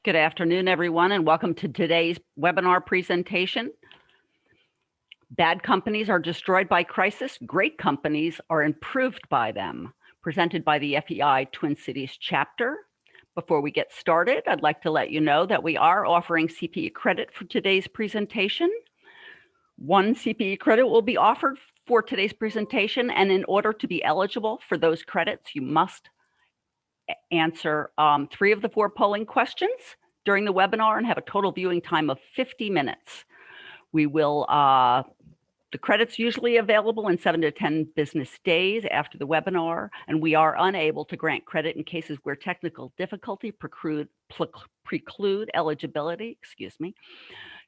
Good afternoon, everyone, and welcome to today's webinar presentation. Bad companies are destroyed by crisis. Great companies are improved by them. Presented by the FEI Twin Cities chapter. Before we get started, I'd like to let you know that we are offering CPE credit for today's presentation. One CPE credit will be offered for today's presentation, and in order to be eligible for those credits, you must answer 3 of the 4 polling questions during the webinar and have a total viewing time of 50 minutes. We will, the credit's usually available in 7 to 10 business days after the webinar, and we are unable to grant credit in cases where technical difficulty preclude eligibility,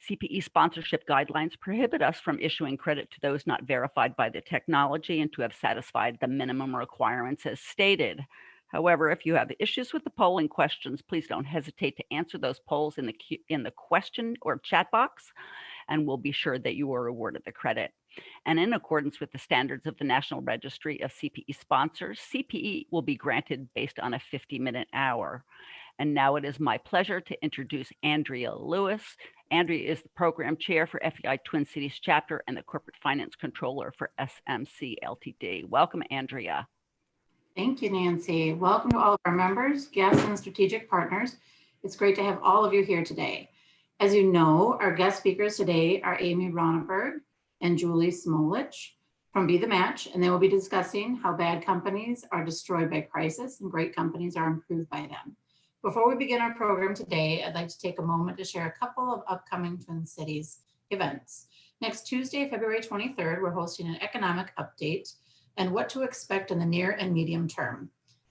CPE sponsorship guidelines prohibit us from issuing credit to those not verified by the technology and to have satisfied the minimum requirements as stated. However, if you have issues with the polling questions, please don't hesitate to answer those polls in the question or chat box, and we'll be sure that you are awarded the credit. And in accordance with the standards of the National Registry of CPE sponsors, CPE will be granted based on a 50-minute hour. And now it is my pleasure to introduce Andrea Lewis. Andrea is the program chair for FEI Twin Cities chapter and the corporate finance controller for SMC Ltd. Welcome, Andrea. Thank you, Nancy. Welcome to all of our members, guests, and strategic partners. It's great to have all of you here today. As you know, our guest speakers today are Amy Ronneberg and Julie Smolich from Be the Match, and they will be discussing how bad companies are destroyed by crisis and great companies are improved by them. Before we begin our program today, I'd like to take a moment to share a couple of upcoming Twin Cities events. Next Tuesday, February 23rd, we're hosting an economic update and what to expect in the near and medium term.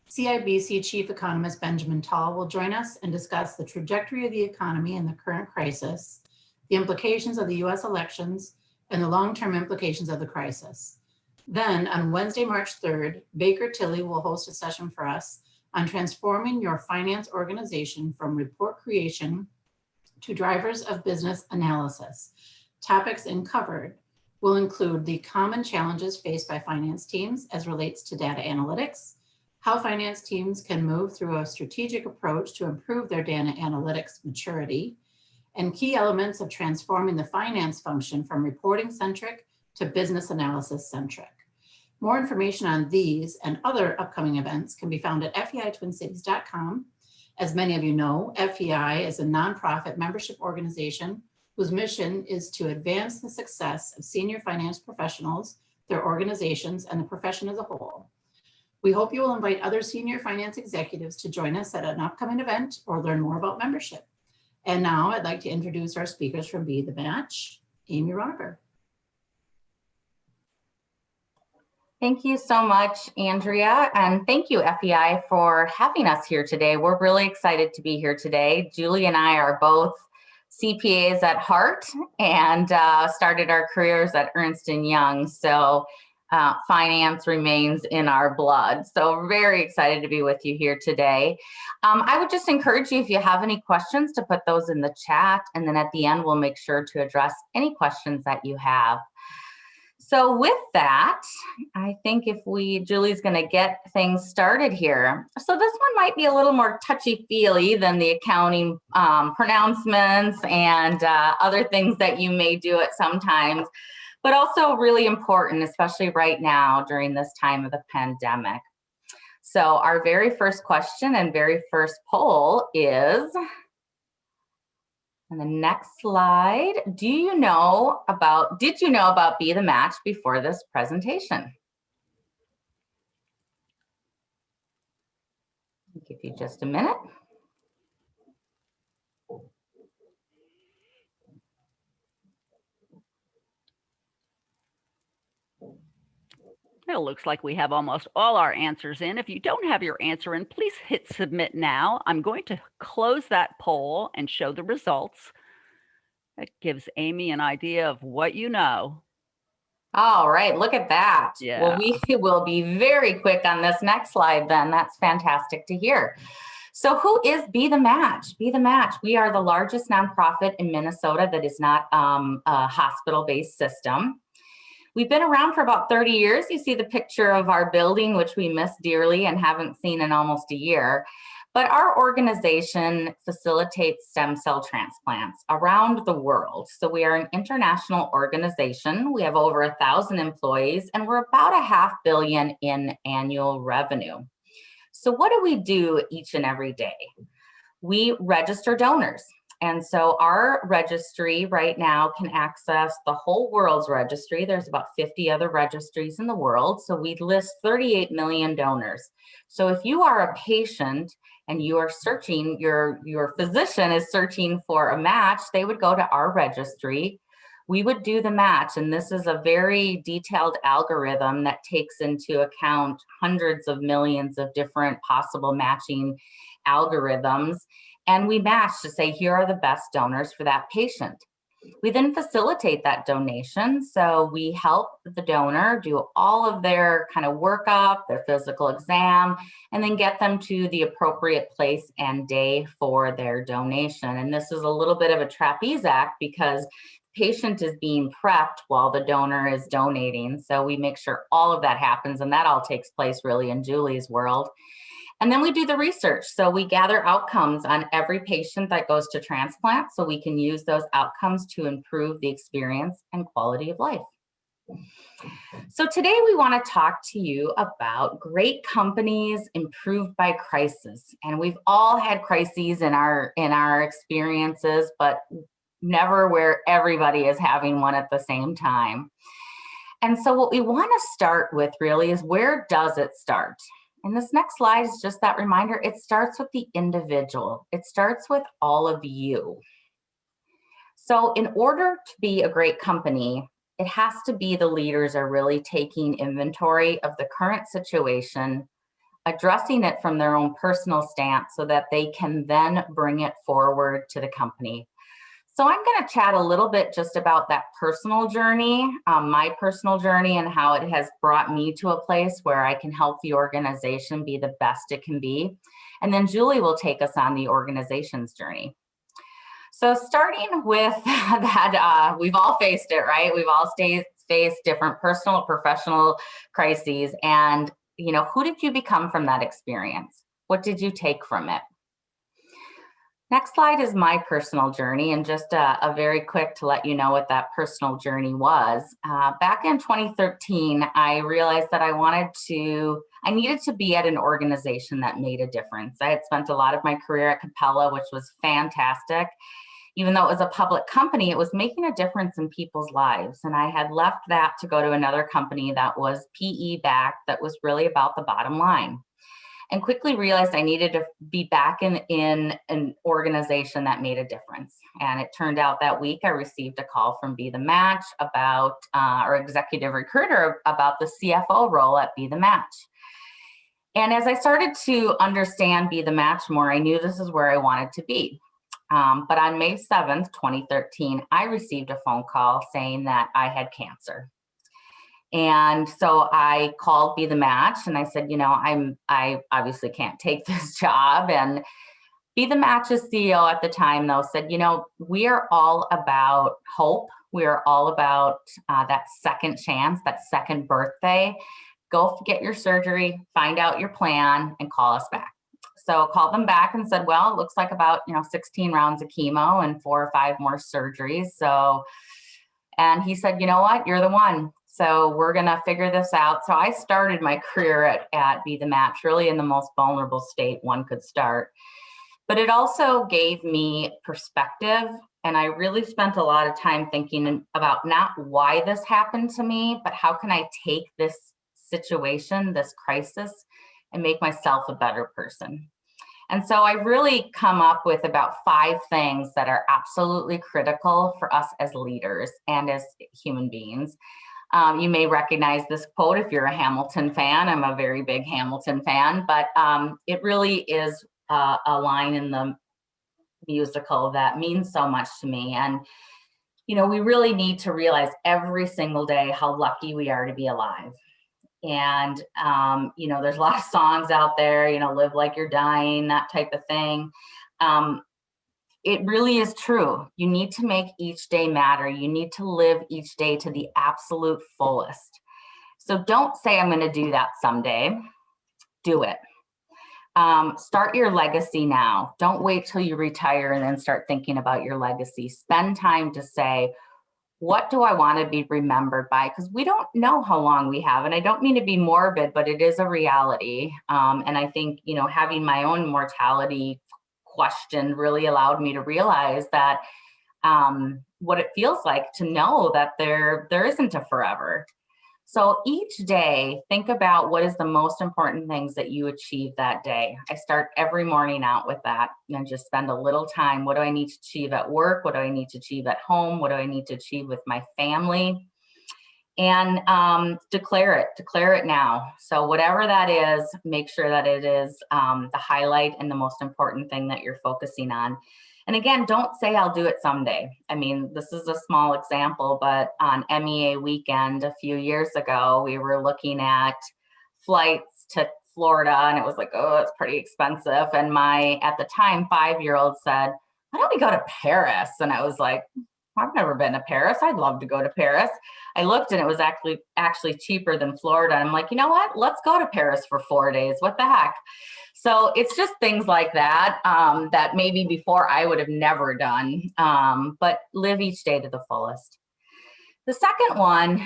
CIBC Chief Economist Benjamin Tall will join us and discuss the trajectory of the economy in the current crisis, the implications of the US elections, and the long-term implications of the crisis. Then on Wednesday, March 3rd, Baker Tilly will host a session for us on transforming your finance organization from report creation to drivers of business analysis. Topics covered will include the common challenges faced by finance teams as relates to data analytics, how finance teams can move through a strategic approach to improve their data analytics maturity, and key elements of transforming the finance function from reporting-centric to business analysis-centric. More information on these and other upcoming events can be found at feitwincities.com. As many of you know, FEI is a nonprofit membership organization whose mission is to advance the success of senior finance professionals, their organizations, and the profession as a whole. We hope you will invite other senior finance executives to join us at an upcoming event or learn more about membership. And now I'd like to introduce our speakers from Be the Match, Amy Ronneberg. Thank you so much, Andrea, and thank you, FEI, for having us here today. We're really excited to be here today. Julie and I are both CPAs at heart and started our careers at Ernst & Young, so finance remains in our blood. So we're very excited to be with you here today. I would just encourage you, if you have any questions, to put those in the chat, and then at the end, we'll make sure to address any questions that you have. So with that, I think Julie's going to get things started here. So this one might be a little more touchy-feely than the accounting pronouncements and other things that you may do at sometimes, but also really important, especially right now during this time of the pandemic. So our very first question and very first poll is, on the next slide, did you know about Be the Match before this presentation? I'll give you just a minute. It looks like we have almost all our answers in. If you don't have your answer in, please hit submit now. I'm going to close that poll and show the results. That gives Amy an idea of what you know. All right, look at that. Yeah. Well, we will be very quick on this next slide then. That's fantastic to hear. So who is Be the Match? Be the Match, we are the largest nonprofit in Minnesota that is not a hospital-based system. We've been around for about 30 years. You see the picture of our building, which we miss dearly and haven't seen in almost a year. But our organization facilitates stem cell transplants around the world. So we are an international organization. We have over 1,000 employees, and we're about $500 million in annual revenue. So what do we do each and every day? We register donors. And so our registry right now can access the whole world's registry. There's about 50 other registries in the world. So we list 38 million donors. So if you are a patient and you are searching, your physician is searching for a match, they would go to our registry. We would do the match. And this is a very detailed algorithm that takes into account hundreds of millions of different possible matching algorithms. And we match to say, here are the best donors for that patient. We then facilitate that donation. So we help the donor do all of their kind of workup, their physical exam, and then get them to the appropriate place and day for their donation. And this is a little bit of a trapeze act because the patient is being prepped while the donor is donating. So we make sure all of that happens, and that all takes place really in Julie's world. And then we do the research. So we gather outcomes on every patient that goes to transplant so we can use those outcomes to improve the experience and quality of life. So today we want to talk to you about great companies improved by crisis. And we've all had crises in our experiences, but never where everybody is having one at the same time. And so what we want to start with really is, where does it start? And this next slide is just that reminder. It starts with the individual. It starts with all of you. So in order to be a great company, it has to be the leaders are really taking inventory of the current situation, addressing it from their own personal stance so that they can then bring it forward to the company. So I'm going to chat a little bit just about that personal journey, my personal journey, and how it has brought me to a place where I can help the organization be the best it can be. And then Julie will take us on the organization's journey. So starting with that, we've all faced it, right? We've all faced different personal, professional crises. And, you know, who did you become from that experience? What did you take from it? Next slide is my personal journey, and just a very quick to let you know what that personal journey was. Back in 2013, I realized that I needed to be at an organization that made a difference. I had spent a lot of my career at Capella, which was fantastic. Even though it was a public company, it was making a difference in people's lives. And I had left that to go to another company that was PE backed, that was really about the bottom line. And quickly realized I needed to be back in an organization that made a difference. And it turned out that week I received a call from Be the Match about, our executive recruiter, about the CFO role at Be the Match. And as I started to understand Be the Match more, I knew this is where I wanted to be. But on May 7th, 2013, I received a phone call saying that I had cancer. And so I called Be the Match and I said, you know, I obviously can't take this job. And Be the Match's CEO at the time, though, said, you know, we are all about hope. We are all about that second chance, that second birthday. Go get your surgery, find out your plan, and call us back. So called them back and said, well, it looks like about, 16 rounds of chemo and 4 or 5 more surgeries. So, and he said, you know what, you're the one. So we're going to figure this out. So I started my career at Be the Match really in the most vulnerable state one could start. But it also gave me perspective. And I really spent a lot of time thinking about not why this happened to me, but how can I take this situation, this crisis, and make myself a better person. And so I really come up with about 5 things that are absolutely critical for us as leaders and as human beings. You may recognize this quote if you're a Hamilton fan. I'm a very big Hamilton fan, but it really is a line in the musical that means so much to me. And, we really need to realize every single day how lucky we are to be alive. And, there's a lot of songs out there, live like you're dying, that type of thing. It really is true. You need to make each day matter. You need to live each day to the absolute fullest. So don't say, I'm going to do that someday. Do it. Start your legacy now. Don't wait till you retire and then start thinking about your legacy. Spend time to say, what do I want to be remembered by? Because we don't know how long we have. And I don't mean to be morbid, but it is a reality. And I think, you know, having my own mortality question really allowed me to realize that what it feels like to know that there isn't a forever. So each day, think about what is the most important things that you achieve that day. I start every morning out with that and just spend a little time. What do I need to achieve at work? What do I need to achieve at home? What do I need to achieve with my family? And declare it now. So whatever that is, make sure that it is the highlight and the most important thing that you're focusing on. And again, don't say I'll do it someday. I mean, this is a small example, but on MEA weekend a few years ago, we were looking at flights to Florida and it was like, oh, it's pretty expensive. And my, at the time, 5-year-old said, why don't we go to Paris? And I was like, I've never been to Paris. I'd love to go to Paris. I looked and it was actually cheaper than Florida. I'm like, you know what? Let's go to Paris for 4 days. What the heck? So it's just things like that that maybe before I would have never done, but live each day to the fullest. The second one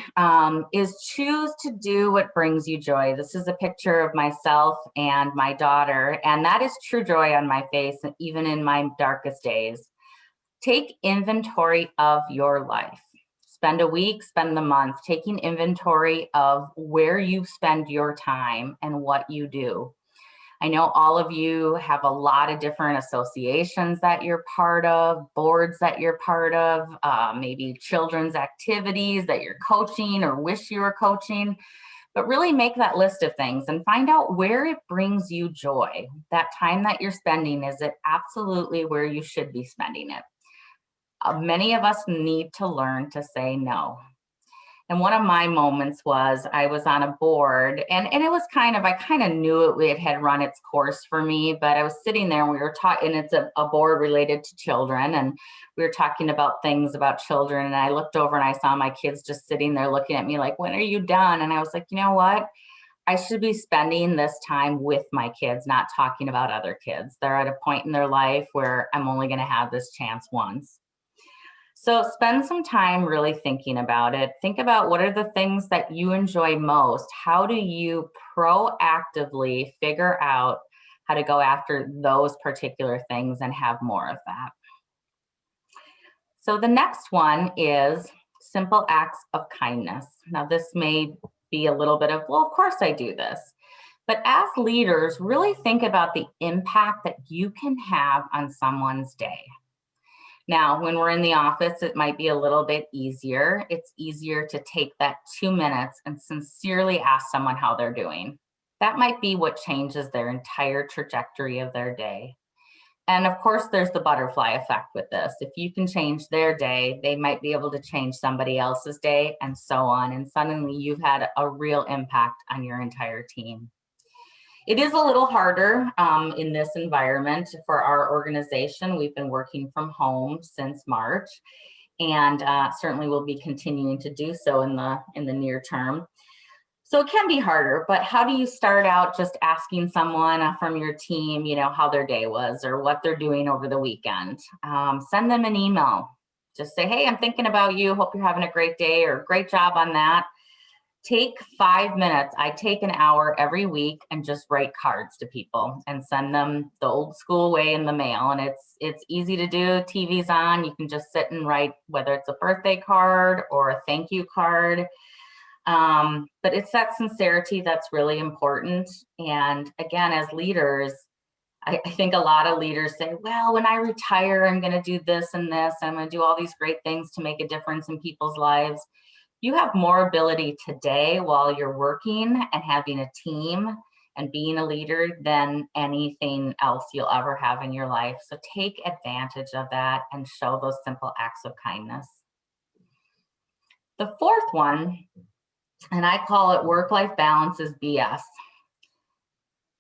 is choose to do what brings you joy. This is a picture of myself and my daughter, and that is true joy on my face, even in my darkest days. Take inventory of your life. Spend a week, spend the month, taking inventory of where you spend your time and what you do. I know all of you have a lot of different associations that you're part of, boards that you're part of, maybe children's activities that you're coaching or wish you were coaching, but really make that list of things and find out where it brings you joy. That time that you're spending, is it absolutely where you should be spending it? Many of us need to learn to say no. And one of my moments was I was on a board and it was I kind of knew it had run its course for me, but I was sitting there and we were talking, and it's a board related to children. And we were talking about things about children. And I looked over and I saw my kids just sitting there looking at me like, when are you done? And I was like, you know what? I should be spending this time with my kids, not talking about other kids. They're at a point in their life where I'm only going to have this chance once. So spend some time really thinking about it. Think about what are the things that you enjoy most. How do you proactively figure out how to go after those particular things and have more of that? So the next one is simple acts of kindness. Now this may be a little bit of, well, of course I do this. But as leaders, really think about the impact that you can have on someone's day. Now, when we're in the office, it might be a little bit easier. It's easier to take that 2 minutes and sincerely ask someone how they're doing. That might be what changes their entire trajectory of their day. And of course, there's the butterfly effect with this. If you can change their day, they might be able to change somebody else's day and so on. And suddenly you've had a real impact on your entire team. It is a little harder in this environment for our organization. We've been working from home since March, and certainly will be continuing to do so in the near term. So it can be harder, but how do you start out just asking someone from your team, you know, how their day was or what they're doing over the weekend? Send them an email. Just say, hey, I'm thinking about you. Hope you're having a great day or great job on that. Take 5 minutes. I take an hour every week and just write cards to people and send them the old school way in the mail. And it's easy to do. TV's on. You can just sit and write, whether it's a birthday card or a thank you card. But it's that sincerity that's really important. And again, as leaders, I think a lot of leaders say, well, when I retire, I'm going to do this and this. I'm going to do all these great things to make a difference in people's lives. You have more ability today while you're working and having a team and being a leader than anything else you'll ever have in your life. So take advantage of that and show those simple acts of kindness. The fourth one, and I call it work-life balance, is BS.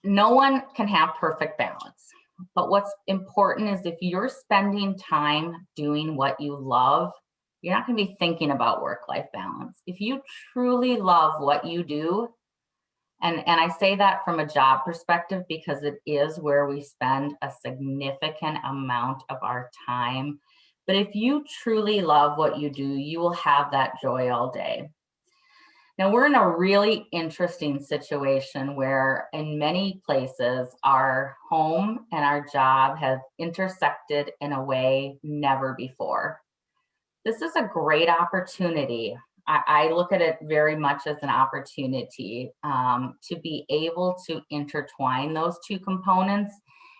No one can have perfect balance. But what's important is if you're spending time doing what you love, you're not going to be thinking about work-life balance. If you truly love what you do And I say that from a job perspective because it is where we spend a significant amount of our time. But if you truly love what you do, you will have that joy all day. Now, we're in a really interesting situation where in many places, our home and our job have intersected in a way never before. This is a great opportunity. I look at it very much as an opportunity to be able to intertwine those two components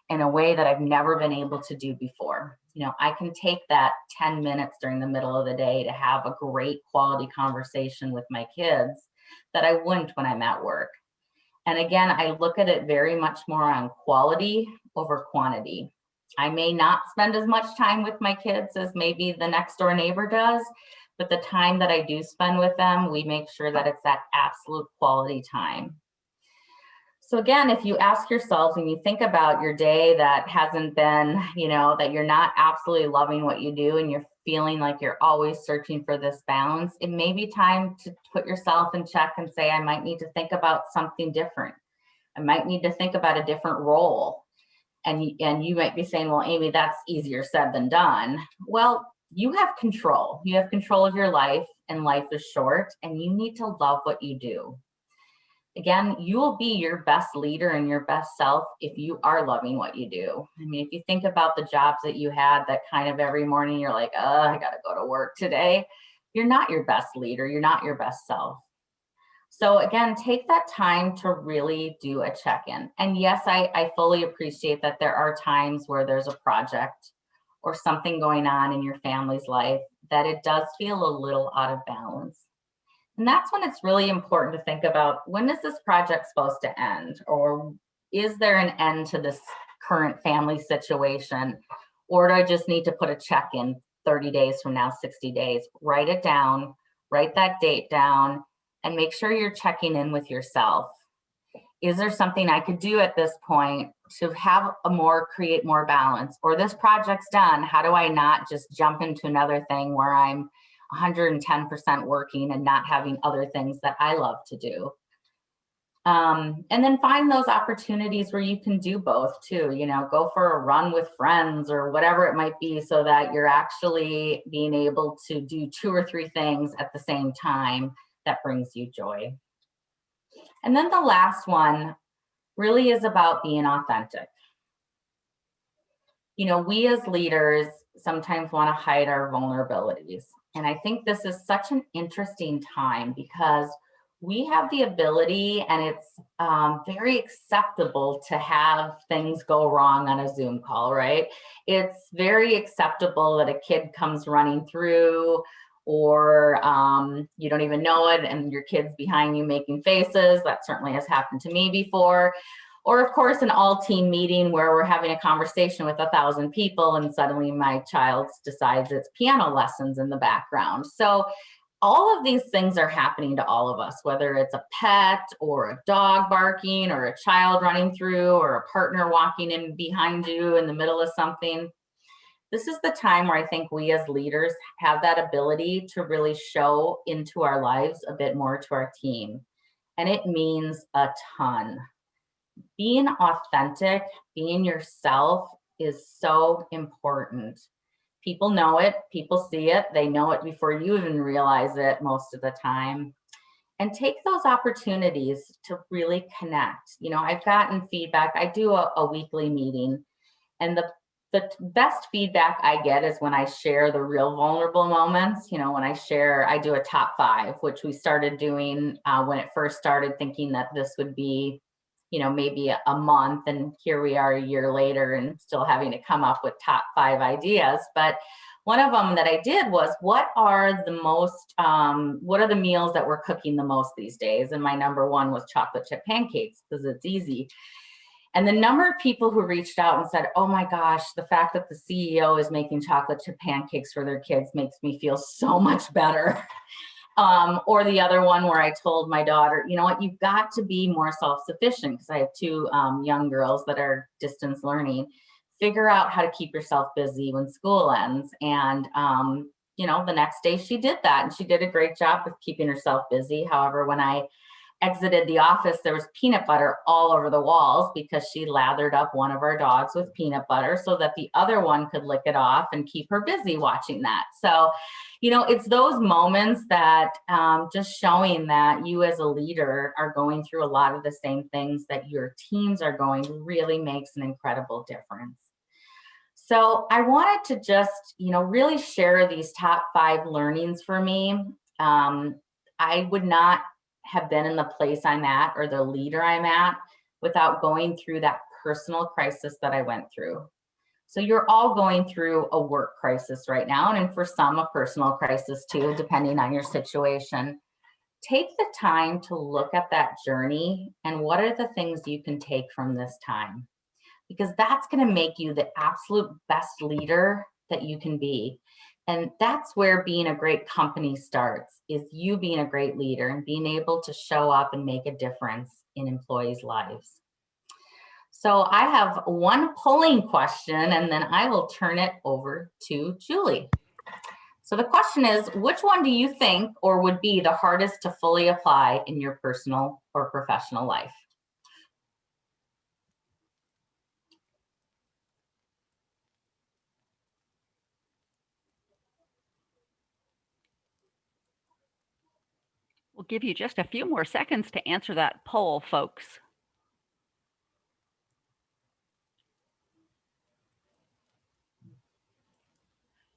in a way that I've never been able to do before. You know, I can take that 10 minutes during the middle of the day to have a great quality conversation with my kids that I wouldn't when I'm at work. And again, I look at it very much more on quality over quantity. I may not spend as much time with my kids as maybe the next door neighbor does, but the time that I do spend with them, we make sure that it's that absolute quality time. So again, if you ask yourselves and you think about your day that hasn't been, you know, that you're not absolutely loving what you do and you're feeling like you're always searching for this balance, it may be time to put yourself in check and say, I might need to think about something different. I might need to think about a different role. And you might be saying, well, Amy, that's easier said than done. Well, you have control. You have control of your life, and life is short, and you need to love what you do. Again, you will be your best leader and your best self if you are loving what you do. I mean, if you think about the jobs that you had that kind of every morning you're like, oh, I got to go to work today. You're not your best leader. You're not your best self. So again, take that time to really do a check-in. And yes, I fully appreciate that there are times where there's a project or something going on in your family's life that it does feel a little out of balance. And that's when it's really important to think about, when is this project supposed to end? Or is there an end to this current family situation? Or do I just need to put a check in 30 days from now, 60 days? Write it down, write that date down, and make sure you're checking in with yourself. Is there something I could do at this point to have create more balance? Or this project's done, how do I not just jump into another thing where I'm 110% working and not having other things that I love to do? And then find those opportunities where you can do both too, you know, go for a run with friends or whatever it might be, so that you're actually being able to do 2 or 3 things at the same time that brings you joy. And then the last one really is about being authentic. You know, we as leaders sometimes want to hide our vulnerabilities. And I think this is such an interesting time because we have the ability, and it's very acceptable to have things go wrong on a Zoom call, right? It's very acceptable that a kid comes running through, or you don't even know it and your kid's behind you making faces. That certainly has happened to me before. Or of course, an all-team meeting where we're having a conversation with 1,000 people and suddenly my child decides it's piano lessons in the background. So all of these things are happening to all of us, whether it's a pet or a dog barking or a child running through or a partner walking in behind you in the middle of something. This is the time where I think we as leaders have that ability to really show into our lives a bit more to our team. And it means a ton. Being authentic, being yourself is so important. People know it, people see it, they know it before you even realize it most of the time. And take those opportunities to really connect. You know, I've gotten feedback. I do a weekly meeting, and the best feedback I get is when I share the real vulnerable moments. You know, when I do a top 5, which we started doing when it first started, thinking that this would be, you know, maybe a month, and here we are a year later and still having to come up with top 5 ideas. But one of them that I did was, what are the meals that we're cooking the most these days? And my number 1 was chocolate chip pancakes, because it's easy. And the number of people who reached out and said, oh my gosh, the fact that the CEO is making chocolate chip pancakes for their kids makes me feel so much better. Or the other one where I told my daughter, you know what, you've got to be more self-sufficient, because I have 2 young girls that are distance learning. Figure out how to keep yourself busy when school ends. And, you know, the next day she did that, and she did a great job of keeping herself busy. However, when I exited the office, there was peanut butter all over the walls because she lathered up one of our dogs with peanut butter so that the other one could lick it off and keep her busy watching that. So, you know, it's those moments that just showing that you as a leader are going through a lot of the same things that your teams are going really makes an incredible difference. So I wanted to just, you know, really share these top 5 learnings for me. I would not have been in the place I'm at or the leader I'm at without going through that personal crisis that I went through. So you're all going through a work crisis right now, and for some, a personal crisis too, depending on your situation. Take the time to look at that journey and what are the things you can take from this time, because that's going to make you the absolute best leader that you can be. And that's where being a great company starts, is you being a great leader and being able to show up and make a difference in employees' lives. So I have one polling question, and then I will turn it over to Julie. So the question is, which one do you think or would be the hardest to fully apply in your personal or professional life? We'll give you just a few more seconds to answer that poll, folks.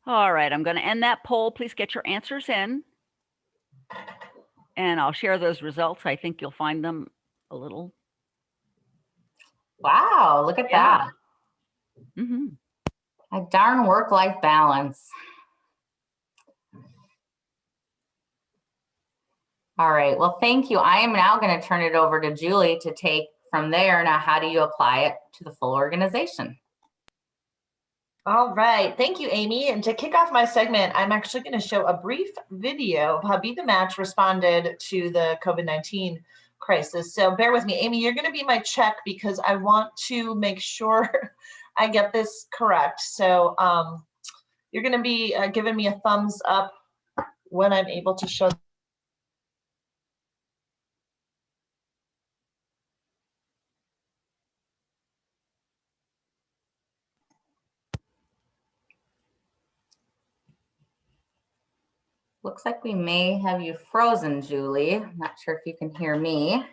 All right, I'm going to end that poll. Please get your answers in. And I'll share those results. I think you'll find them a little. Wow, look at that. Mm-hmm. A darn work-life balance. All right, well, thank you. I am now going to turn it over to Julie to take from there. Now, how do you apply it to the full organization? All right, thank you, Amy. And to kick off my segment, I'm actually going to show a brief video of how Be the Match responded to the COVID-19 crisis. So bear with me, Amy, you're going to be my check because I want to make sure I get this correct. So you're going to be giving me a thumbs up when I'm able to show. Looks like we may have you frozen, Julie. I'm not sure if you can hear me.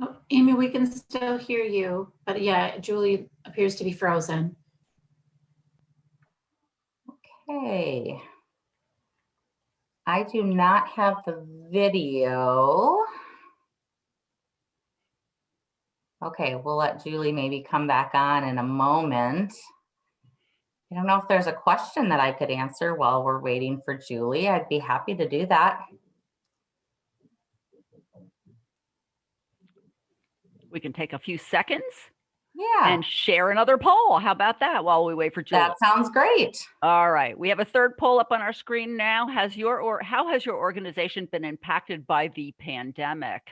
Oh, Amy, we can still hear you, but yeah, Julie appears to be frozen. Okay. I do not have the video. Okay, we'll let Julie maybe come back on in a moment. I don't know if there's a question that I could answer while we're waiting for Julie. I'd be happy to do that. We can take a few seconds. Yeah. And share another poll. How about that while we wait for Julie? That sounds great. All right. We have a third poll up on our screen now. How has your organization been impacted by the pandemic?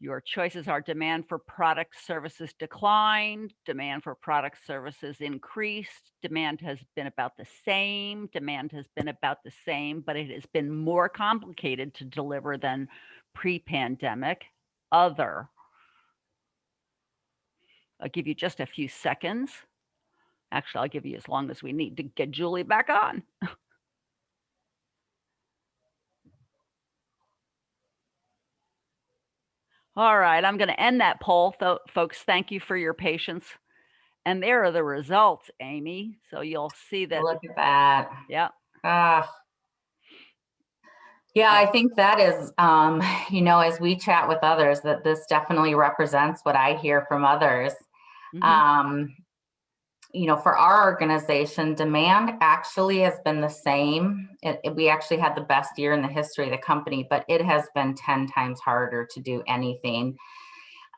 Your choices are: demand for products, services declined, demand for products, services increased, demand has been about the same, demand has been about the same, but it has been more complicated to deliver than pre-pandemic, other. I'll give you just a few seconds. Actually, I'll give you as long as we need to get Julie back on. All right, I'm going to end that poll. Folks, thank you for your patience. And there are the results, Amy. So you'll see that. Look at that. Yeah. Yeah, I think that is, you know, as we chat with others, that this definitely represents what I hear from others. Mm-hmm. You know, for our organization, demand actually has been the same. We actually had the best year in the history of the company, but it has been 10 times harder to do anything.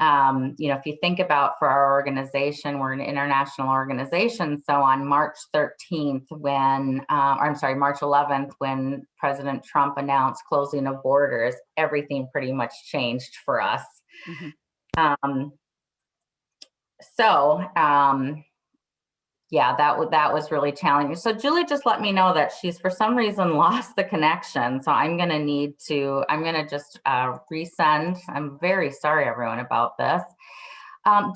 You know, if you think about for our organization, we're an international organization. So on March 13th, March 11th, when President Trump announced closing of borders, everything pretty much changed for us. Mm-hmm. So, yeah, that was really challenging. So Julie just let me know that she's for some reason lost the connection. So I'm going to just resend. I'm very sorry, everyone, about this.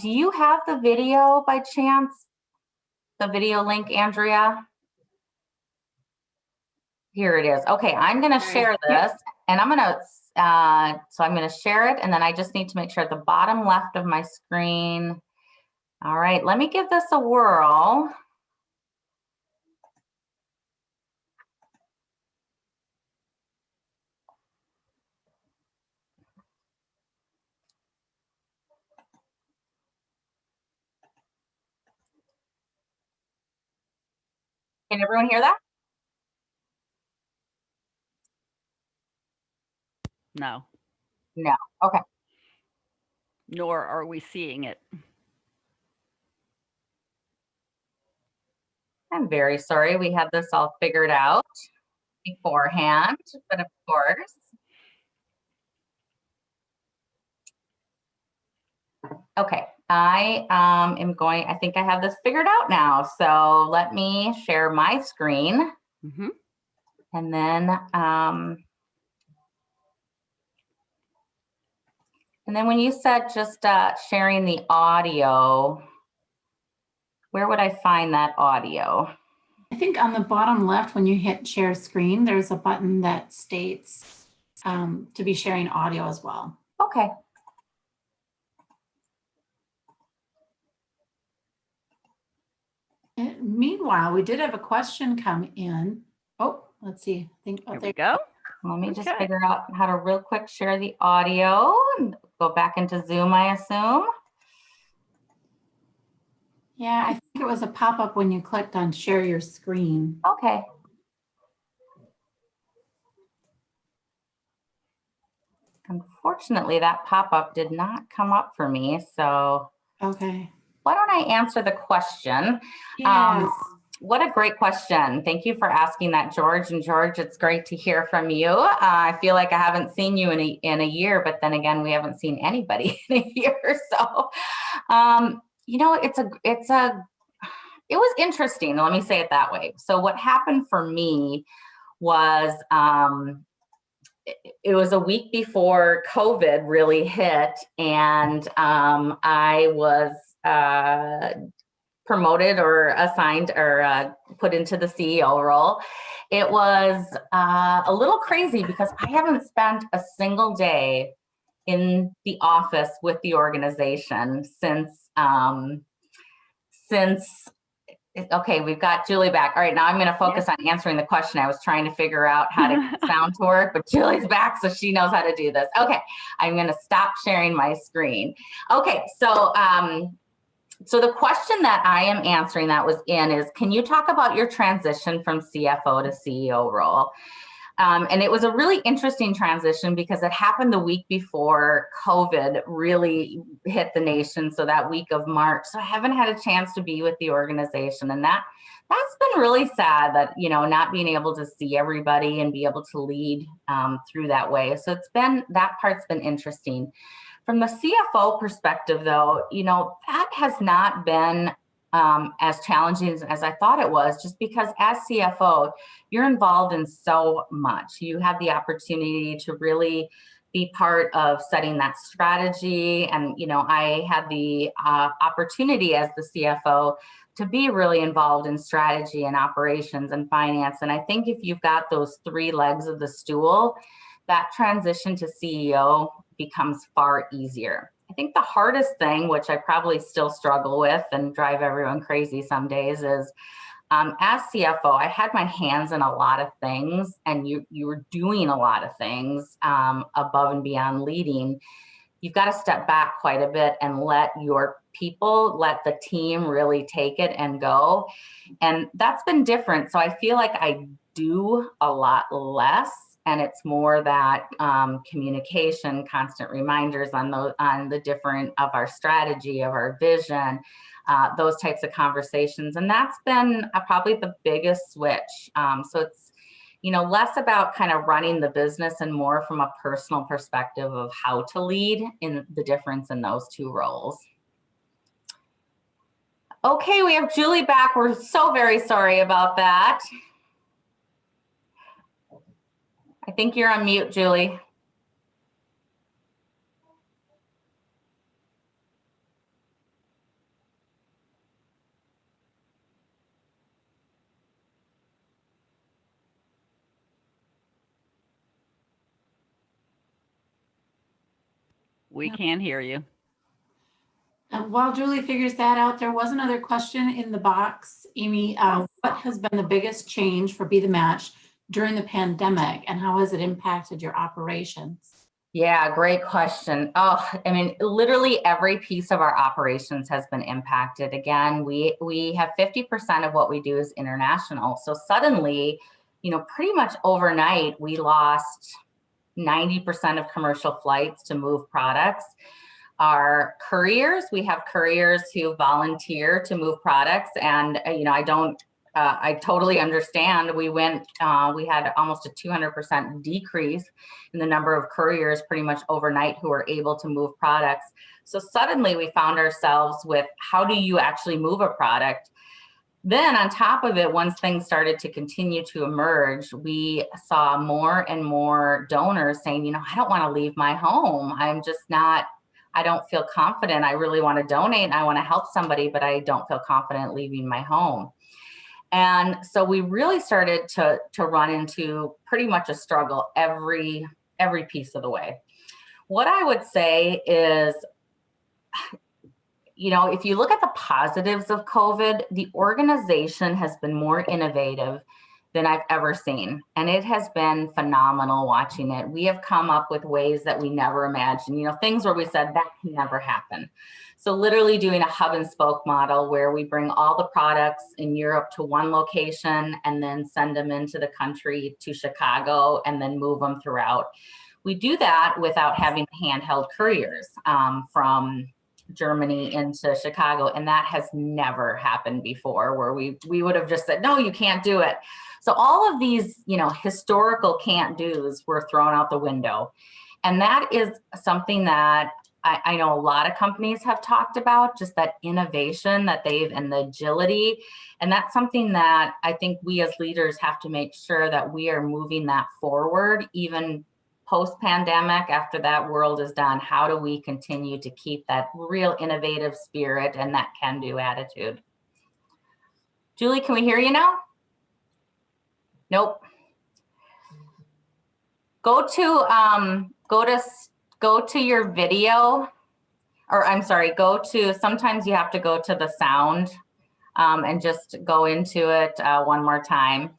Do you have the video by chance? The video link, Andrea? Here it is. Okay, I'm going to share this, and I'm going to, so I'm going to share it, and then I just need to make sure at the bottom left of my screen. All right, let me give this a whirl. Can everyone hear that? No. No. Okay. Nor are we seeing it. I'm very sorry. We had this all figured out beforehand, but of course. Okay, I think I have this figured out now. So let me share my screen. Mm-hmm. And then when you said just sharing the audio, where would I find that audio? I think on the bottom left, when you hit share screen, there's a button that states to be sharing audio as well. Okay. And meanwhile, we did have a question come in. Oh, let's see. I think Here we go. Let me just figure out how to real quick share the audio and go back into Zoom, I assume. Yeah, I think it was a pop-up when you clicked on share your screen. Okay. Unfortunately, that pop-up did not come up for me. So okay. Why don't I answer the question? Yes. What a great question. Thank you for asking that, George. And George, it's great to hear from you. I feel like I haven't seen you in a year, but then again, we haven't seen anybody in a year. So, you know, it was interesting. Let me say it that way. So what happened for me was, it was a week before COVID really hit, and I was promoted or assigned or put into the CEO role. It was a little crazy because I haven't spent a single day in the office with the organization since okay, we've got Julie back. All right, now I'm going to focus on answering the question. I was trying to figure out how to get sound to work, but Julie's back, so she knows how to do this. Okay, I'm going to stop sharing my screen. Okay, so so the question that I am answering that was in is, can you talk about your transition from CFO to CEO role? And it was a really interesting transition because it happened the week before COVID really hit the nation. So that week of March. So I haven't had a chance to be with the organization, and that's been really sad that, you know, not being able to see everybody and be able to lead through that way. So that part's been interesting. From the CFO perspective, though, you know, that has not been as challenging as I thought it was, just because as CFO, you're involved in so much. You have the opportunity to really be part of setting that strategy. And, you know, I had the opportunity as the CFO to be really involved in strategy and operations and finance. And I think if you've got those three legs of the stool, that transition to CEO becomes far easier. I think the hardest thing, which I probably still struggle with and drive everyone crazy some days, is as CFO, I had my hands in a lot of things, and you were doing a lot of things above and beyond leading. You've got to step back quite a bit and let your people, let the team really take it and go. And that's been different. So I feel like I do a lot less. And it's more that communication, constant reminders on the different of our strategy, of our vision, those types of conversations. And that's been probably the biggest switch. So it's, you know, less about kind of running the business and more from a personal perspective of how to lead in the difference in those two roles. Okay, we have Julie back. We're so very sorry about that. I think you're on mute, Julie. We can't hear you. While Julie figures that out, there was another question in the box. Amy, what has been the biggest change for Be the Match during the pandemic, and how has it impacted your operations? Yeah, great question. Oh, I mean, literally every piece of our operations has been impacted. Again, we have 50% of what we do is international. So suddenly, pretty much overnight, we lost 90% of commercial flights to move products. Our couriers, we have couriers who volunteer to move products, and I totally understand. We had almost a 200% decrease in the number of couriers pretty much overnight who were able to move products. So suddenly we found ourselves with, how do you actually move a product? Then on top of it, once things started to continue to emerge, we saw more and more donors saying, I don't want to leave my home. I don't feel confident. I really want to donate and I want to help somebody, but I don't feel confident leaving my home. And so we really started to run into pretty much a struggle every piece of the way. What I would say is, if you look at the positives of COVID, the organization has been more innovative than I've ever seen. And it has been phenomenal watching it. We have come up with ways that we never imagined, things where we said that can never happen. So literally doing a hub and spoke model where we bring all the products in Europe to one location and then send them into the country to Chicago and then move them throughout. We do that without having handheld couriers from Germany into Chicago. And that has never happened before, where we would have just said, no, you can't do it. So all of these, historical can't do's were thrown out the window. And that is something that I know a lot of companies have talked about, just that innovation and the agility. And that's something that I think we as leaders have to make sure that we are moving that forward, even post-pandemic, after that world is done. How do we continue to keep that real innovative spirit and that can-do attitude? Julie, can we hear you now? Nope. Go to your video, or I'm sorry, sometimes you have to go to the sound and just go into it one more time.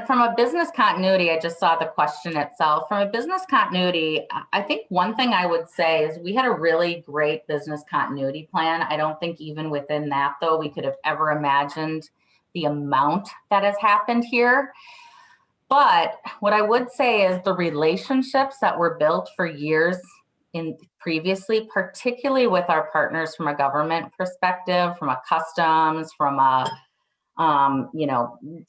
From a business continuity, I just saw the question itself. From a business continuity, I think one thing I would say is we had a really great business continuity plan. I don't think even within that, though, we could have ever imagined the amount that has happened here. But what I would say is the relationships that were built for years previously, particularly with our partners from a government perspective, from a customs, from a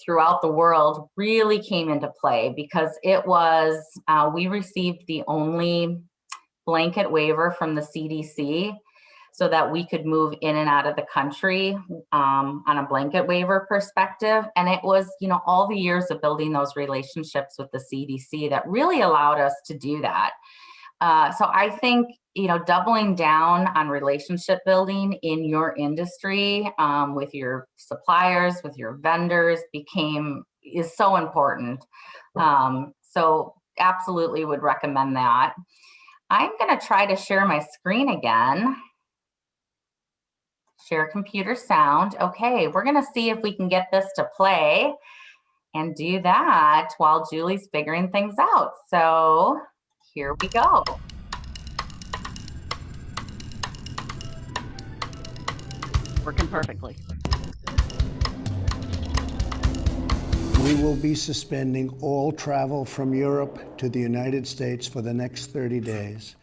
throughout the world, really came into play, because it was, we received the only blanket waiver from the CDC so that we could move in and out of the country on a blanket waiver perspective. And it was, all the years of building those relationships with the CDC that really allowed us to do that. So I think, doubling down on relationship building in your industry with your suppliers, with your vendors is so important. So absolutely would recommend that. I'm going to try to share my screen again. Share computer sound. Okay, we're going to see if we can get this to play and do that while Julie's figuring things out. So here we go. Working perfectly. We will be suspending all travel from Europe to the United States for the next 30 days.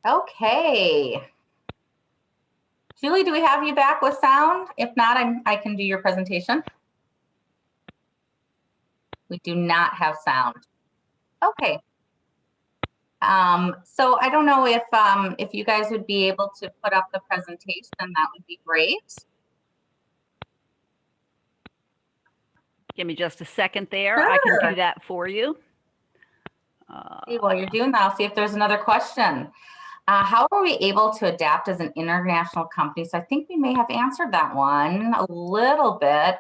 Okay. Julie, do we have you back with sound? If not, I can do your presentation. We do not have sound. Okay. So I don't know if you guys would be able to put up the presentation, that would be great. Give me just a second there. Sure. I can do that for you. Okay, while you're doing that, I'll see if there's another question. How are we able to adapt as an international company? So I think we may have answered that one a little bit.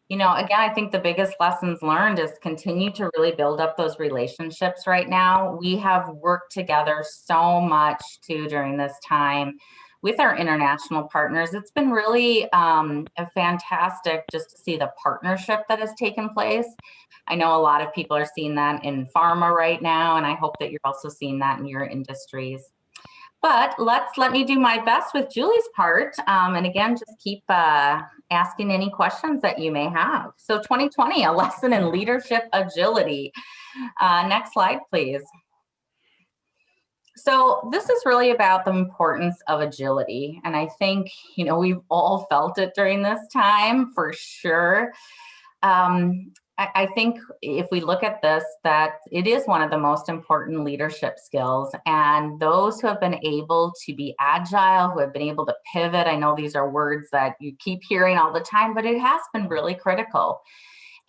You know, again, I think the biggest lessons learned is continue to really build up those relationships right now. We have worked together so much too during this time with our international partners. It's been really a fantastic just to see the partnership that has taken place. I know a lot of people are seeing that in pharma right now, and I hope that you're also seeing that in your industries. But let me do my best with Julie's part. And again, just keep asking any questions that you may have. So 2020, a lesson in leadership agility. Next slide, please. So this is really about the importance of agility. And I think, you know, we've all felt it during this time for sure. I think if we look at this, that it is one of the most important leadership skills, and those who have been able to be agile, who have been able to pivot, I know these are words that you keep hearing all the time, but it has been really critical.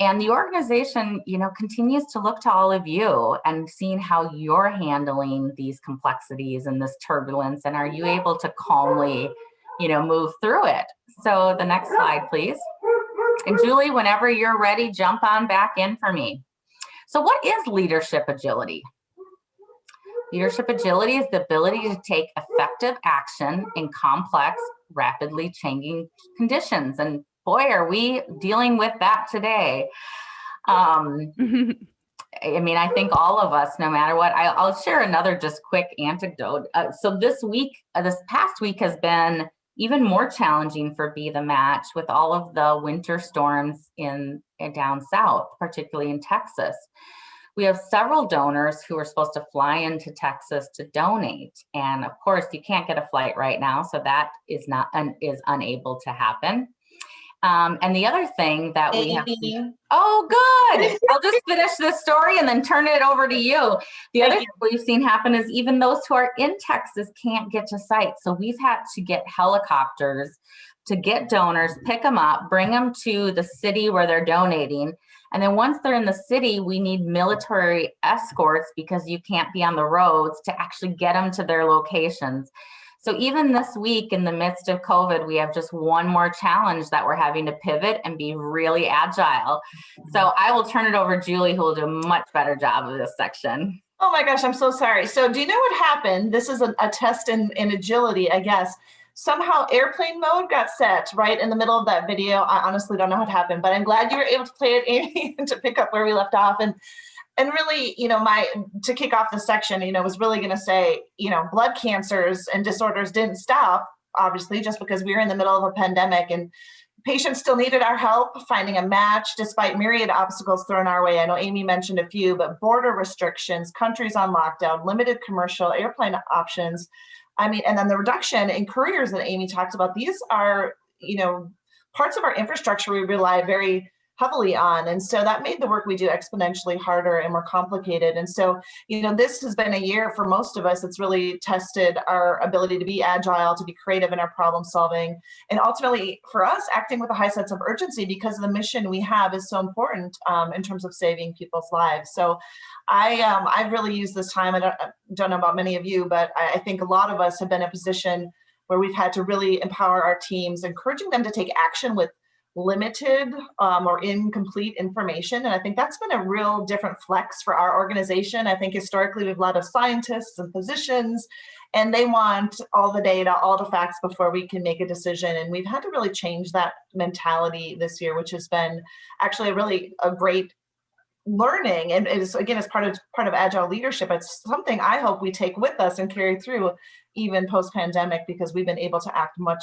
And the organization, you know, continues to look to all of you and seeing how you're handling these complexities and this turbulence, and are you able to calmly, you know, move through it. So the next slide, please. And Julie, whenever you're ready, jump on back in for me. So what is leadership agility? Leadership agility is the ability to take effective action in complex, rapidly changing conditions. And boy, are we dealing with that today. I mean, I think all of us, no matter what, I'll share another just quick anecdote. So this past week has been even more challenging for Be the Match with all of the winter storms in down south, particularly in Texas. We have several donors who are supposed to fly into Texas to donate. And of course, you can't get a flight right now, so that is unable to happen. And the other thing that we have seen, oh, good. I'll just finish this story and then turn it over to you. The other thing we've seen happen is even those who are in Texas can't get to site. So we've had to get helicopters to get donors, pick them up, bring them to the city where they're donating. And then once they're in the city, we need military escorts because you can't be on the roads to actually get them to their locations. So even this week in the midst of COVID, we have just one more challenge that we're having to pivot and be really agile. So I will turn it over to Julie, who will do a much better job of this section. Oh my gosh, I'm so sorry. So do you know what happened? This is a test in agility, I guess. Somehow airplane mode got set right in the middle of that video. I honestly don't know what happened, but I'm glad you were able to play it, Amy, to pick up where we left off. And really, you know, to kick off the section, you know, was really going to say, you know, blood cancers and disorders didn't stop, obviously, just because we were in the middle of a pandemic, and patients still needed our help finding a match despite myriad obstacles thrown our way. I know Amy mentioned a few, but border restrictions, countries on lockdown, limited commercial airplane options. I mean, and then the reduction in couriers that Amy talked about, these are, you know, parts of our infrastructure we rely very heavily on. And so that made the work we do exponentially harder and more complicated. And so, you know, this has been a year for most of us. It's really tested our ability to be agile, to be creative in our problem solving, and ultimately for us acting with a high sense of urgency because the mission we have is so important in terms of saving people's lives. So I've really used this time. I don't know about many of you, but I think a lot of us have been in a position where we've had to really empower our teams, encouraging them to take action with limited or incomplete information. And I think that's been a real different flex for our organization. I think historically we have a lot of scientists and physicians, and they want all the data, all the facts before we can make a decision. And we've had to really change that mentality this year, which has been actually a great learning. And it is, again, as part of agile leadership. It's something I hope we take with us and carry through even post-pandemic, because we've been able to act much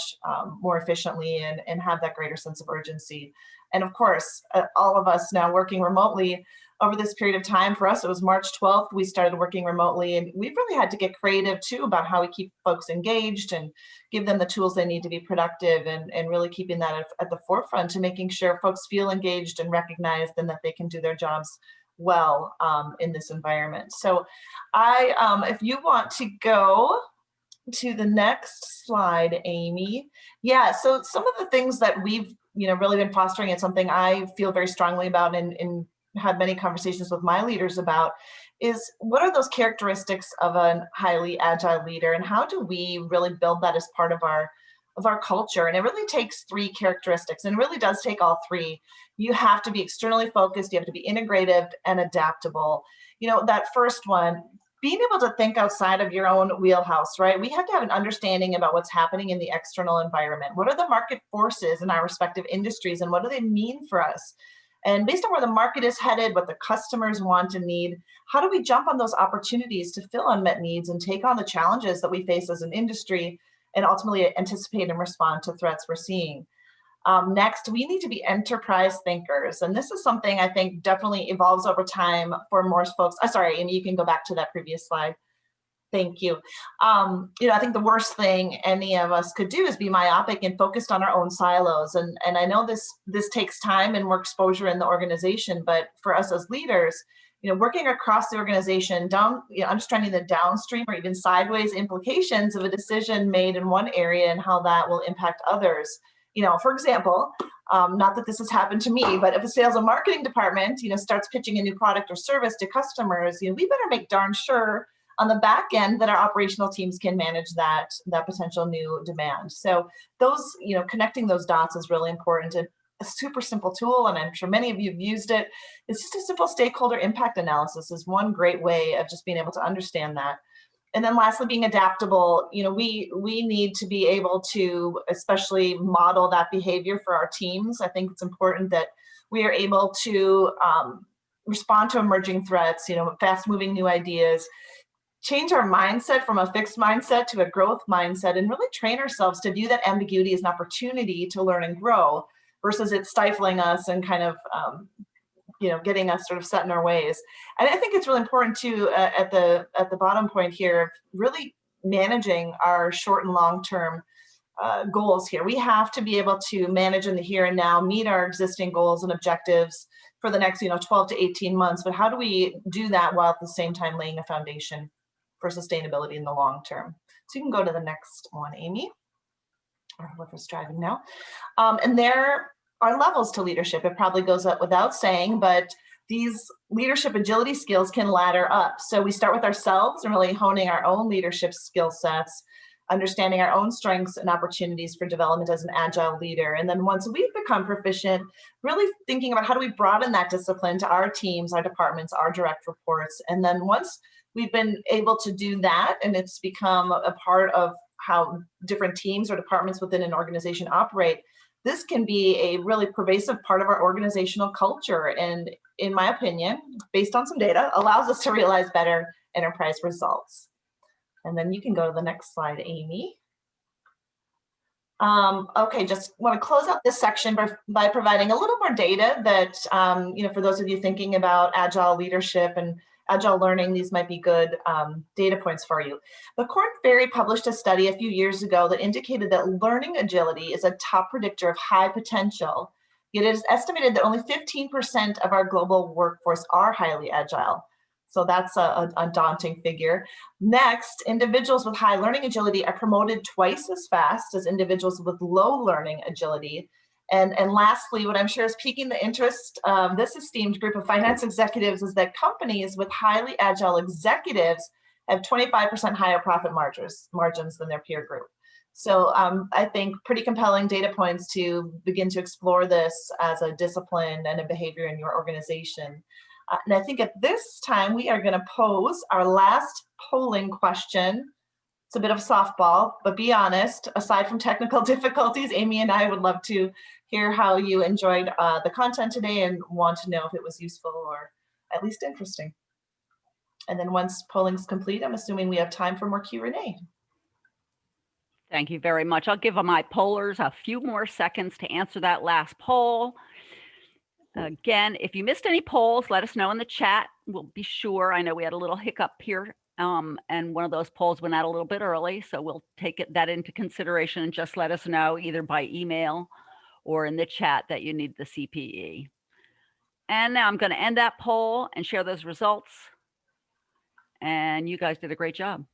more efficiently and have that greater sense of urgency. And of course, all of us now working remotely, over this period of time. For us, it was March 12th, we started working remotely, and we've really had to get creative too about how we keep folks engaged and give them the tools they need to be productive, and really keeping that at the forefront to making sure folks feel engaged and recognized and that they can do their jobs well in this environment. So if you want to go to the next slide, Amy. Yeah, so some of the things that we've really been fostering, and something I feel very strongly about and had many conversations with my leaders about, is what are those characteristics of a highly agile leader, and how do we really build that as part of our culture? And it really takes three characteristics, and it really does take all three. You have to be externally focused, you have to be integrative and adaptable. That first one, being able to think outside of your own wheelhouse, right? We have to have an understanding about what's happening in the external environment. What are the market forces in our respective industries, and what do they mean for us? And based on where the market is headed, what the customers want and need, how do we jump on those opportunities to fill unmet needs and take on the challenges that we face as an industry, and ultimately anticipate and respond to threats we're seeing? Next, we need to be enterprise thinkers. And this is something I think definitely evolves over time for more folks. Sorry, Amy, you can go back to that previous slide. Thank you. I think the worst thing any of us could do is be myopic and focused on our own silos. And I know this takes time and more exposure in the organization, but for us as leaders, working across the organization, understanding the downstream or even sideways implications of a decision made in one area and how that will impact others. For example, not that this has happened to me, but if a sales and marketing department, starts pitching a new product or service to customers, we better make darn sure on the back end that our operational teams can manage that potential new demand. So those, connecting those dots is really important. And a super simple tool, and I'm sure many of you have used it, it's just a simple stakeholder impact analysis is one great way of just being able to understand that. And then lastly, being adaptable. We need to be able to especially model that behavior for our teams. I think it's important that we are able to respond to emerging threats, fast moving new ideas, change our mindset from a fixed mindset to a growth mindset, and really train ourselves to view that ambiguity as an opportunity to learn and grow versus it stifling us and kind of getting us sort of set in our ways. And I think it's really important too, at the bottom point here, really managing our short and long-term goals here. We have to be able to manage in the here and now, meet our existing goals and objectives for the next 12 to 18 months. But how do we do that while at the same time laying a foundation for sustainability in the long term? So you can go to the next one, Amy, or whoever's driving now. And there are levels to leadership. It probably goes up without saying, but these leadership agility skills can ladder up. So we start with ourselves and really honing our own leadership skill sets, understanding our own strengths and opportunities for development as an agile leader. And then once we've become proficient, really thinking about how do we broaden that discipline to our teams, our departments, our direct reports. And then once we've been able to do that, and it's become a part of how different teams or departments within an organization operate, this can be a really pervasive part of our organizational culture. And in my opinion, based on some data, allows us to realize better enterprise results. And then you can go to the next slide, Amy. Okay, just want to close out this section by providing a little more data that, for those of you thinking about agile leadership and agile learning, these might be good data points for you. But Korn Ferry published a study a few years ago that indicated that learning agility is a top predictor of high potential, yet it is estimated that only 15% of our global workforce are highly agile. So that's a daunting figure. Next, individuals with high learning agility are promoted twice as fast as individuals with low learning agility. And lastly, what I'm sure is piquing the interest of this esteemed group of finance executives is that companies with highly agile executives have 25% higher profit margins than their peer group. So I think pretty compelling data points to begin to explore this as a discipline and a behavior in your organization. And I think at this time, we are going to pose our last polling question. It's a bit of a softball, but be honest, aside from technical difficulties, Amy and I would love to hear how you enjoyed the content today and want to know if it was useful or at least interesting. And then once polling's complete, I'm assuming we have time for more Q&A. Thank you very much. I'll give my pollers a few more seconds to answer that last poll. Again, if you missed any polls, let us know in the chat. We'll be sure. I know we had a little hiccup here, and one of those polls went out a little bit early, so we'll take that into consideration and just let us know either by email or in the chat that you need the CPE. And now I'm going to end that poll and share those results. And you guys did a great job.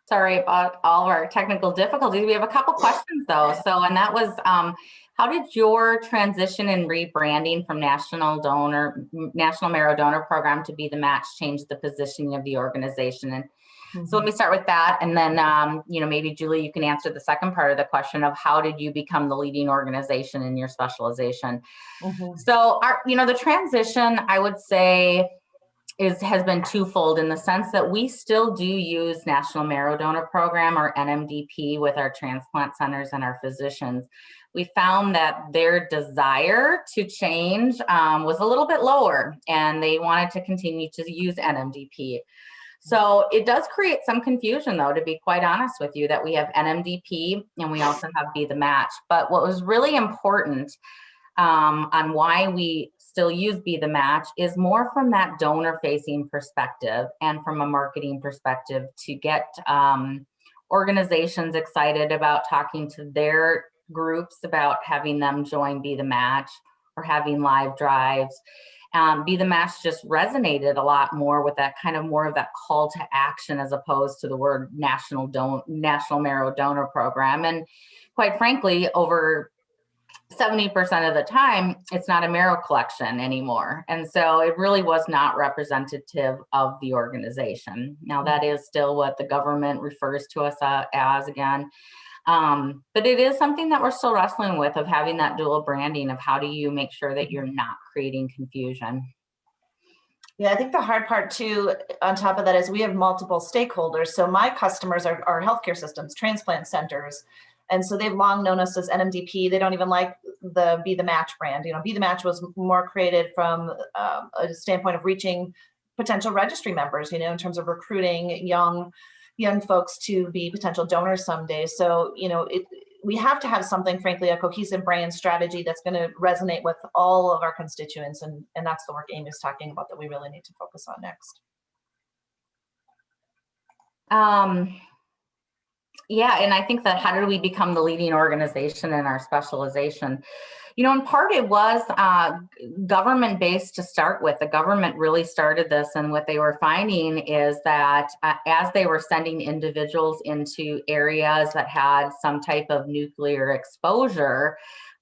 Sorry about all of our technical difficulties. We have a couple questions though. So, and that was, how did your transition and rebranding from National Marrow Donor Program to Be the Match change the positioning of the organization? And so let me start with that. And then, maybe Julie, you can answer the second part of the question of how did you become the leading organization in your specialization? So the transition, I would say, has been twofold in the sense that we still do use National Marrow Donor Program, or NMDP, with our transplant centers and our physicians. We found that their desire to change was a little bit lower, and they wanted to continue to use NMDP. So it does create some confusion, though, to be quite honest with you, that we have NMDP and we also have Be the Match. But what was really important on why we still use Be the Match is more from that donor facing perspective and from a marketing perspective to get organizations excited about talking to their groups about having them join Be the Match or having live drives. Be the Match just resonated a lot more with that kind of more of that call to action as opposed to the word National Marrow Donor Program. And quite frankly, over 70% of the time, it's not a marrow collection anymore. And so it really was not representative of the organization. Now, that is still what the government refers to us as again. But it is something that we're still wrestling with, of having that dual branding of how do you make sure that you're not creating confusion. Yeah, I think the hard part too, on top of that, is we have multiple stakeholders. So my customers are healthcare systems, transplant centers. And so they've long known us as NMDP. They don't even like the Be the Match brand. Be the Match was more created from a standpoint of reaching potential registry members, in terms of recruiting young folks to be potential donors someday. So, we have to have something, frankly, a cohesive brand strategy that's going to resonate with all of our constituents. And that's the work Amy's talking about that we really need to focus on next. Yeah, and I think that how did we become the leading organization in our specialization? In part it was government-based to start with. The government really started this, and what they were finding is that as they were sending individuals into areas that had some type of nuclear exposure,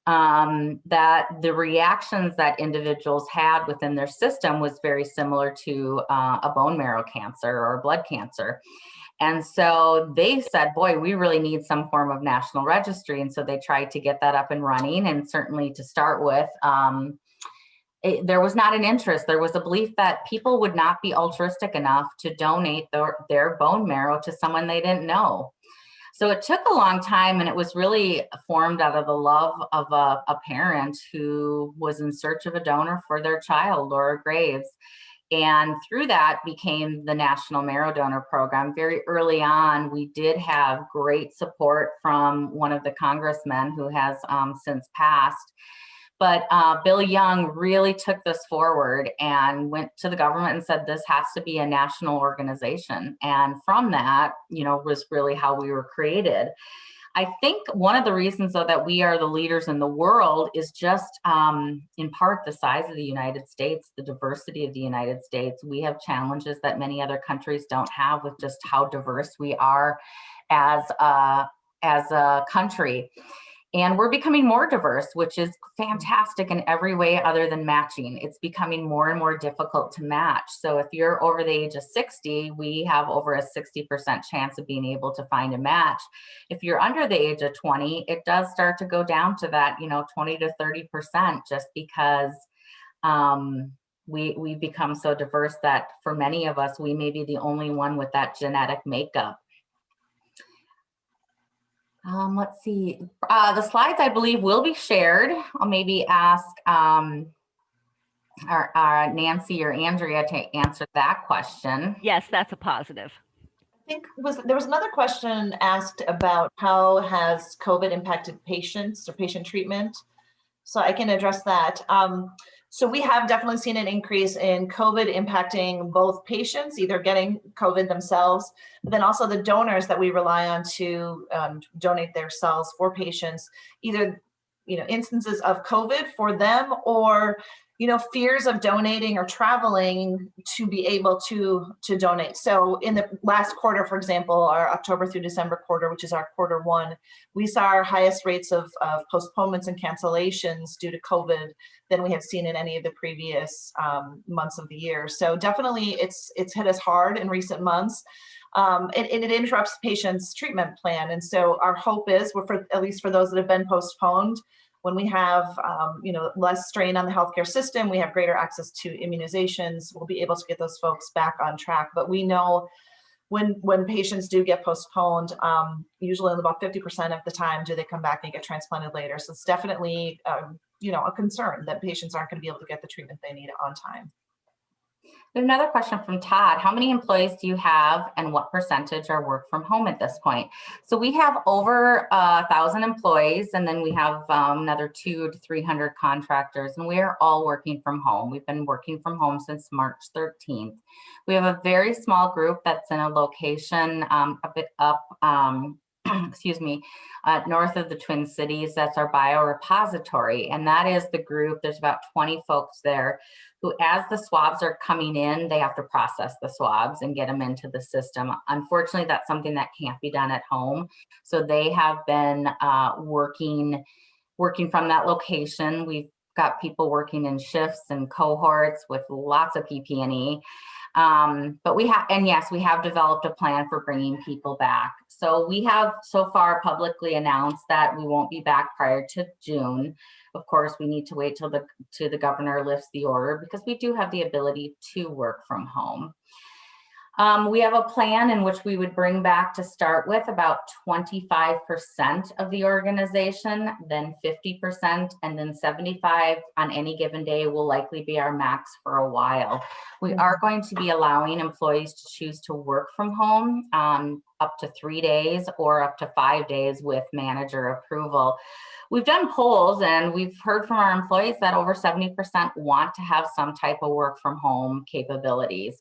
that the reactions that individuals had within their system was very similar to a bone marrow cancer or blood cancer. And so they said, boy, we really need some form of national registry. And so they tried to get that up and running. And certainly to start with, there was not an interest. There was a belief that people would not be altruistic enough to donate their bone marrow to someone they didn't know. So it took a long time, and it was really formed out of the love of a parent who was in search of a donor for their child or a Graves. And through that became the National Marrow Donor Program. Very early on, we did have great support from one of the congressmen who has since passed. But Bill Young really took this forward and went to the government and said, this has to be a national organization. And from that, was really how we were created. I think one of the reasons, though, that we are the leaders in the world is just in part the size of the United States, the diversity of the United States. We have challenges that many other countries don't have with just how diverse we are as a country. And we're becoming more diverse, which is fantastic in every way other than matching. It's becoming more and more difficult to match. So if you're over the age of 60, we have over a 60% chance of being able to find a match. If you're under the age of 20, it does start to go down to that, 20 to 30%, just because we become so diverse that for many of us, we may be the only one with that genetic makeup. Let's see. The slides, I believe, will be shared. I'll maybe ask Nancy or Andrea to answer that question. Yes, that's a positive. I think there was another question asked about how has COVID impacted patients or patient treatment. So I can address that. So we have definitely seen an increase in COVID impacting both patients, either getting COVID themselves, but then also the donors that we rely on to donate their cells for patients, either instances of COVID for them, or fears of donating or traveling to be able to donate. So in the last quarter, for example, our October through December quarter, which is our quarter one, we saw our highest rates of postponements and cancellations due to COVID than we have seen in any of the previous months of the year. So definitely it's hit us hard in recent months. And it interrupts patients' treatment plan. And so our hope is, at least for those that have been postponed, when we have less strain on the healthcare system, we have greater access to immunizations, we'll be able to get those folks back on track. But we know when patients do get postponed, usually about 50% of the time do they come back and get transplanted later. So it's definitely a concern that patients aren't going to be able to get the treatment they need on time. Another question from Todd. How many employees do you have and what percentage are work from home at this point? So we have over 1,000 employees, and then we have another 200 to 300 contractors, and we are all working from home. We've been working from home since March 13th. We have a very small group that's in a location a bit up, excuse me, north of the Twin Cities. That's our biorepository, and that is the group. There's about 20 folks there who, as the swabs are coming in, they have to process the swabs and get them into the system. Unfortunately, that's something that can't be done at home. So they have been working from that location. We've got people working in shifts and cohorts with lots of PPE. But we have, and yes, we have developed a plan for bringing people back. So we have so far publicly announced that we won't be back prior to June. Of course, we need to wait till the governor lifts the order, because we do have the ability to work from home. We have a plan in which we would bring back, to start with, about 25% of the organization, then 50%, and then 75% on any given day will likely be our max for a while. We are going to be allowing employees to choose to work from home up to 3 days or up to 5 days with manager approval. We've done polls and we've heard from our employees that over 70% want to have some type of work from home capabilities.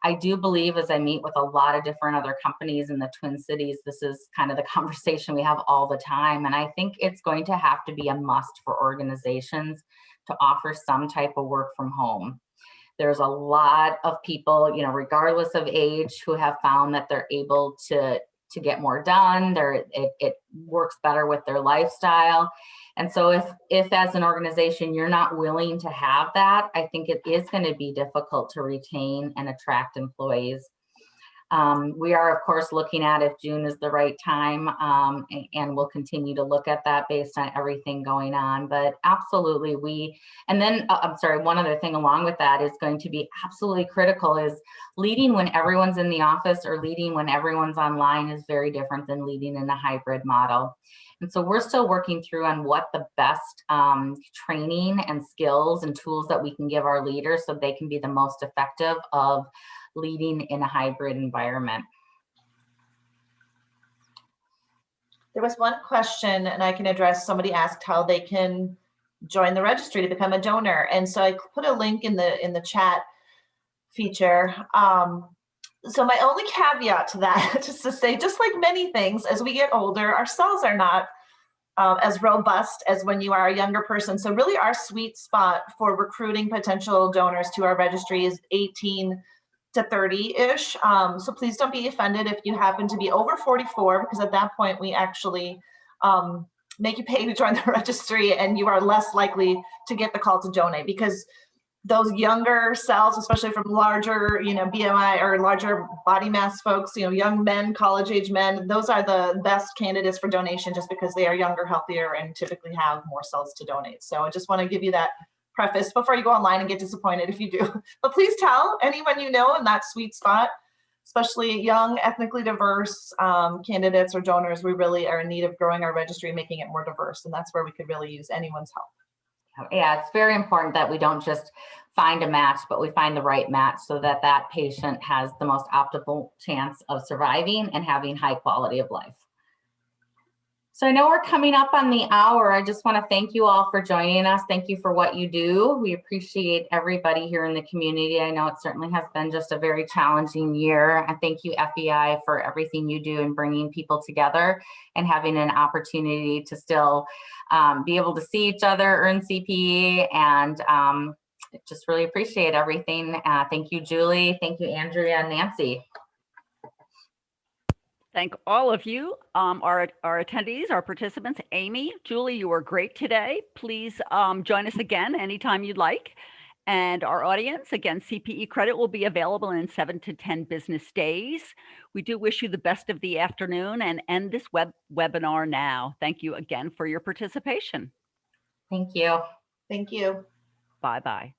I do believe, as I meet with a lot of different other companies in the Twin Cities, this is kind of the conversation we have all the time. And I think it's going to have to be a must for organizations to offer some type of work from home. There's a lot of people, regardless of age, who have found that they're able to get more done. It works better with their lifestyle. And so if as an organization, you're not willing to have that, I think it is going to be difficult to retain and attract employees. We are, of course, looking at if June is the right time, and we'll continue to look at that based on everything going on. But absolutely, one other thing along with that is going to be absolutely critical is leading when everyone's in the office or leading when everyone's online is very different than leading in a hybrid model. And so we're still working through on what the best training and skills and tools that we can give our leaders so they can be the most effective of leading in a hybrid environment. There was one question, and I can address. Somebody asked how they can join the registry to become a donor, and so I put a link in the chat feature. So my only caveat to that is to say, just like many things, as we get older, our cells are not as robust as when you are a younger person. So really our sweet spot for recruiting potential donors to our registry is 18 to 30-ish. So please don't be offended if you happen to be over 44, because at that point we actually make you pay to join the registry, and you are less likely to get the call to donate, because those younger cells, especially from larger, BMI or larger body mass folks, young men, college age men, those are the best candidates for donation just because they are younger, healthier, and typically have more cells to donate. So I just want to give you that preface before you go online and get disappointed if you do. But please tell anyone you know in that sweet spot, especially young, ethnically diverse candidates or donors. We really are in need of growing our registry, making it more diverse. And that's where we could really use anyone's help. Yeah, it's very important that we don't just find a match, but we find the right match so that that patient has the most optimal chance of surviving and having high quality of life. So I know we're coming up on the hour. I just want to thank you all for joining us. Thank you for what you do. We appreciate everybody here in the community. I know it certainly has been just a very challenging year. And thank you, FEI, for everything you do in bringing people together and having an opportunity to still be able to see each other, earn CPE, and just really appreciate everything. Thank you, Julie. Thank you, Andrea and Nancy. Thank all of you, our attendees, our participants. Amy, Julie, you were great today. Please join us again anytime you'd like. And our audience, again, CPE credit will be available in 7 to 10 business days. We do wish you the best of the afternoon and end this webinar now. Thank you again for your participation. Thank you. Thank you. Bye-bye.